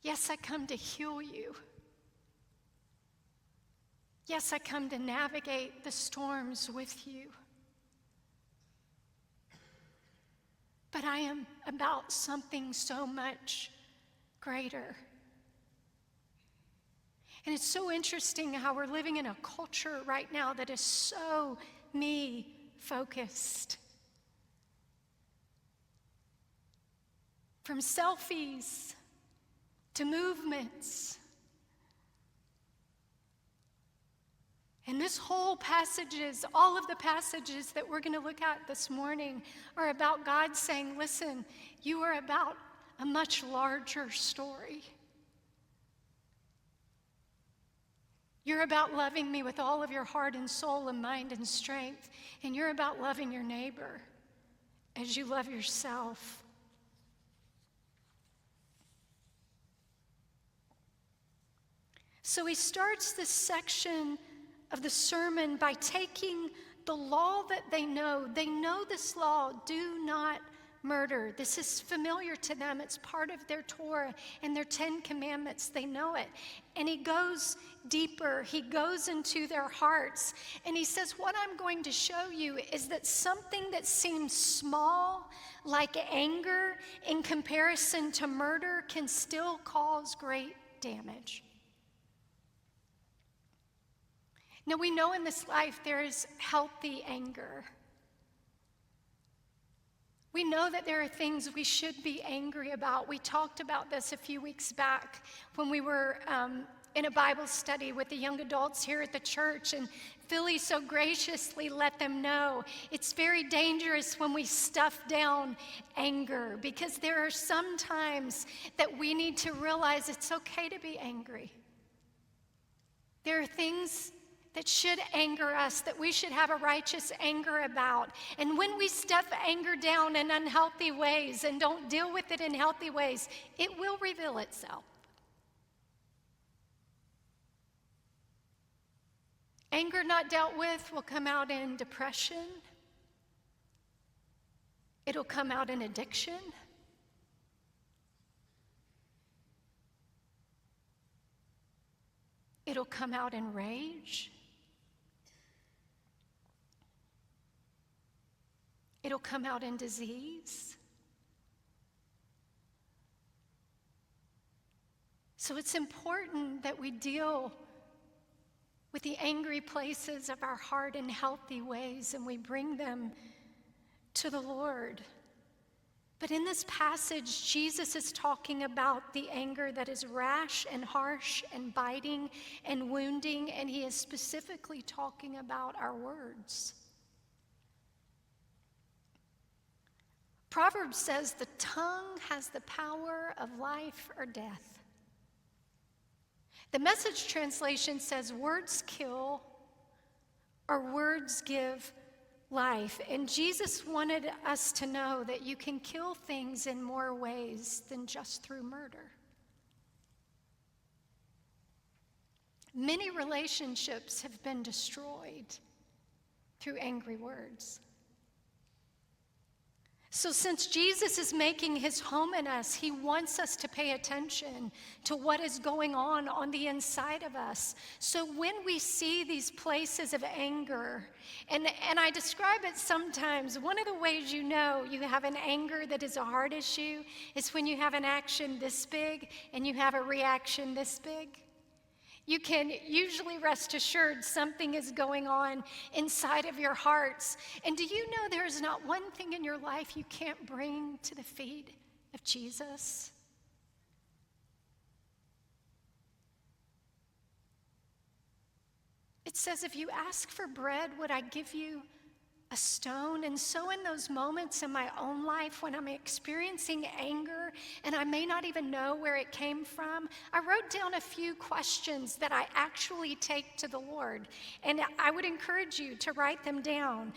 Yes, I come to heal you. Yes, I come to navigate the storms with you. But I am about something so much greater. And it's so interesting how we're living in a culture right now that is so me-focused. From selfies to movements. And this whole passages, all of the passages that we're going to look at this morning are about God saying, listen, you are about a much larger story. You're about loving me with all of your heart and soul and mind and strength. And you're about loving your neighbor as you love yourself. So he starts this section of the sermon by taking the law that they know. They know this law, do not murder. This is familiar to them. It's part of their Torah and their 10 Commandments. They know it. And he goes deeper. He goes into their hearts. And he says, what I'm going to show you is that something that seems small, like anger, in comparison to murder, can still cause great damage. Now, we know in this life there is healthy anger. We know that there are things we should be angry about. We talked about this a few weeks back when we were in a Bible study with the young adults here at the church, and Philly so graciously let them know it's very dangerous when we stuff down anger, because there are some times that we need to realize it's okay to be angry. There are things that should anger us, that we should have a righteous anger about. And when we stuff anger down in unhealthy ways and don't deal with it in healthy ways, it will reveal itself. Anger not dealt with will come out in depression. It'll come out in addiction. It'll come out in rage. It'll come out in disease. So it's important that we deal with the angry places of our heart in healthy ways, and we bring them to the Lord. But in this passage, Jesus is talking about the anger that is rash and harsh and biting and wounding, and he is specifically talking about our words. Proverbs says the tongue has the power of life or death. The Message translation says words kill or words give life. And Jesus wanted us to know that you can kill things in more ways than just through murder. Many relationships have been destroyed through angry words. So since Jesus is making his home in us, he wants us to pay attention to what is going on the inside of us. So when we see these places of anger, and I describe it sometimes, one of the ways you know you have an anger that is a heart issue is when you have an action this big and you have a reaction this big. You can usually rest assured something is going on inside of your hearts. And do you know there is not one thing in your life you can't bring to the feet of Jesus? It says, if you ask for bread, would I give you a stone? And so in those moments in my own life when I'm experiencing anger and I may not even know where it came from, I wrote down a few questions that I actually take to the Lord. And I would encourage you to write them down.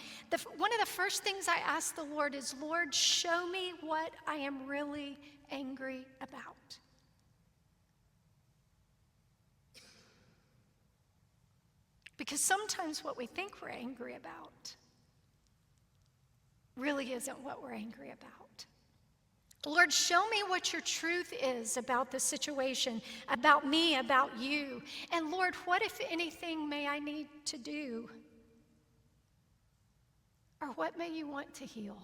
One of the first things I ask the Lord is, Lord, show me what I am really angry about. Because sometimes what we think we're angry about really isn't what we're angry about. Lord, show me what your truth is about the situation, about me, about you. And Lord, what, if anything, may I need to do? Or what may you want to heal?